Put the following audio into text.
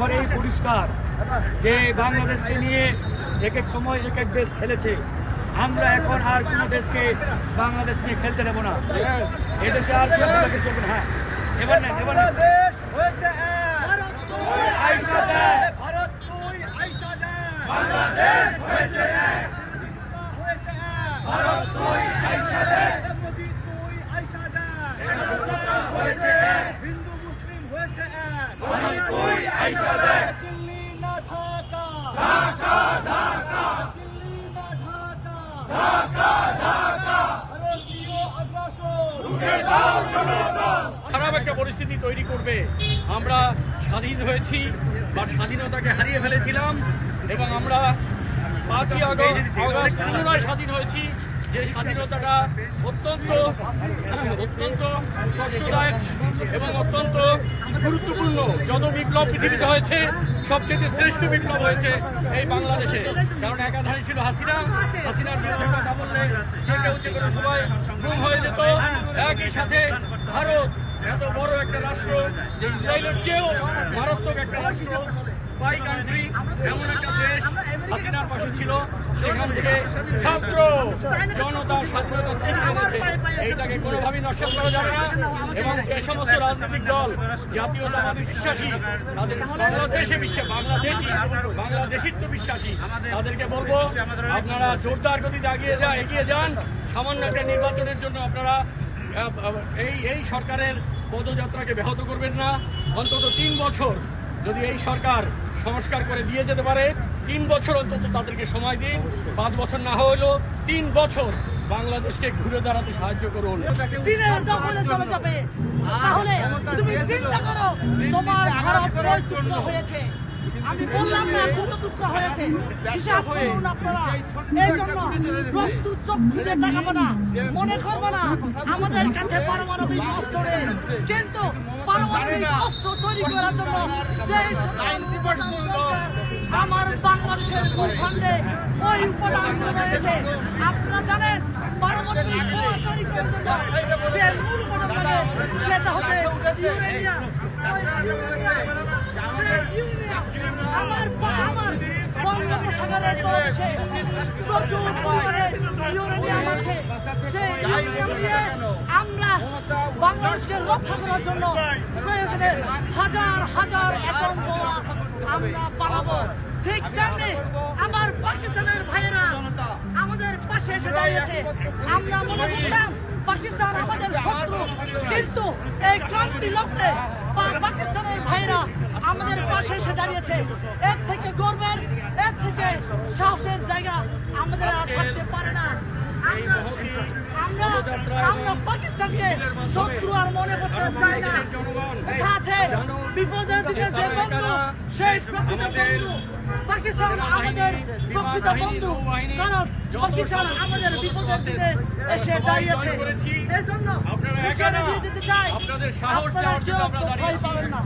ঘরেই পরিষ্কার যে বাংলাদেশকে নিয়ে এক এক সময় এক এক দেশ খেলেছে। আমরা এখন আর কোনো দেশকে বাংলাদেশ নিয়ে খেলতে দেবো না। এদেশে আর কেউ চলবে না। হ্যাঁ, এবার না হিন্দু মুসলিম হয়েছে দিল্লি না ঢাকা, ঢাকা ঢাকা, দিল্লি না ঢাকা, ঢাকা ঢাকা, ভারতীয় আগ্রাসন রুখে দাও জনগণ। খারাপ একটা পরিস্থিতি তৈরি করবে। আমরা স্বাধীন হয়েছি বা স্বাধীনতাকে হারিয়ে ফেলেছিলাম এবং আমরা 5ই আগস্ট পুনরায় স্বাধীন হয়েছি। যে স্বাধীনতাটা অত্যন্ত কষ্টদায়ক এবং অত্যন্ত গুরুত্বপূর্ণ। যত বিপ্লব পৃথিবীতে হয়েছে সবচেয়ে শ্রেষ্ঠ বিপ্লব হয়েছে এই বাংলাদেশে। কারণ একাধারে ছিল হাসিনার বিরুদ্ধে কথা বললে যে কেউ যে কোনো সময় গুম হয়ে যেত। একই সাথে ভারত এত বড় একটা রাষ্ট্র যে ইসরায়েলের চেয়েও মারাত্মক একটা রাষ্ট্র, স্পাই কান্ট্রি, এমন একটা দেশ হাসিনার পাশে ছিল। সেখান থেকে ছাত্র জনতা স্বাধীনতা ছিনিয়ে এনেছে। এইটাকে কোনোভাবেই নষ্ট করা যাবে না। এবং যে সমস্ত রাজনৈতিক দল জাতীয়তাবাদী বিশ্বাসী, তাদের বাংলাদেশিত্ব বিশ্বাসী, তাদেরকে বলবো আপনারা জোরদার গতিতে এগিয়ে যান। সামান্য একটা নির্বাচনের জন্য আপনারা এই সরকারের পদযাত্রাকে ব্যাহত করবেন না। অন্তত 3 বছর যদি এই সরকার সংস্কার করে দিয়ে যেতে পারে, 3 বছর অন্তত তাদেরকে সময় দিন। 5 বছর না হলেও 3 বছর বাংলাদেশকে ঘুরে দাঁড়াতে সাহায্য করুন। তাহলে তুমি চিন্তা করো, তোমার ভারত কয় টুকরো হয়েছে, আমি বললাম না কত টুকরো হয়েছে, হিসাব করুন আপনারা। এই জন্য রক্ত চক্ষু দিয়ে টাকা না মনে করবো না আমাদের কাছে পারমাণবিক অস্ত্র নেই, কিন্তু পারমাণবিক অস্ত্র তৈরি করার জন্য যে আমার বাংলাদেশের ভূখণ্ডে ওই উপাদানগুলো রয়েছে। আপনারা জানেন পারমাণবিক তৈরি করার জন্য যে মূল উপাদান লাগে সেটা হচ্ছে ইউরেনিয়াম। আমার বঙ্গোপসাগরের তলদেশে প্রচুর পরিমাণে ইউরেনিয়াম আছে। সেই ইউরেনিয়াম দিয়ে আমরা বাংলাদেশকে রক্ষা করার জন্য প্রয়োজনে হাজার হাজার অ্যাটম বোমা আমরা বানাবো। ঠিক তেমনি আমার পাকিস্তানের ভাইয়েরা আমাদের পাশে এসে দাঁড়িয়েছে। আমরা মনে করতাম পাকিস্তান আমাদের শত্রু, কিন্তু এই ক্রান্তি লগ্নে পাকিস্তানের ভাইয়েরা আমাদের পাশে এসে দাঁড়িয়েছে। এর থেকে গর্বের, এর থেকে সাহসের জায়গা আমাদের আর থাকতে পারে না। আমরা পাকিস্তানকে শত্রু আর মনে করতে চাই না। কথা আছে, বিপদের দিনে যে বন্ধু সেই প্রকৃত বন্ধু। পাকিস্তান আমাদের প্রকৃত বন্ধু, কারণ পাকিস্তান আমাদের বিপদের দিনে এসে দাঁড়িয়েছে। এই জন্য দিতে চাই, আপনারা কেউ ভয় পাবেন না।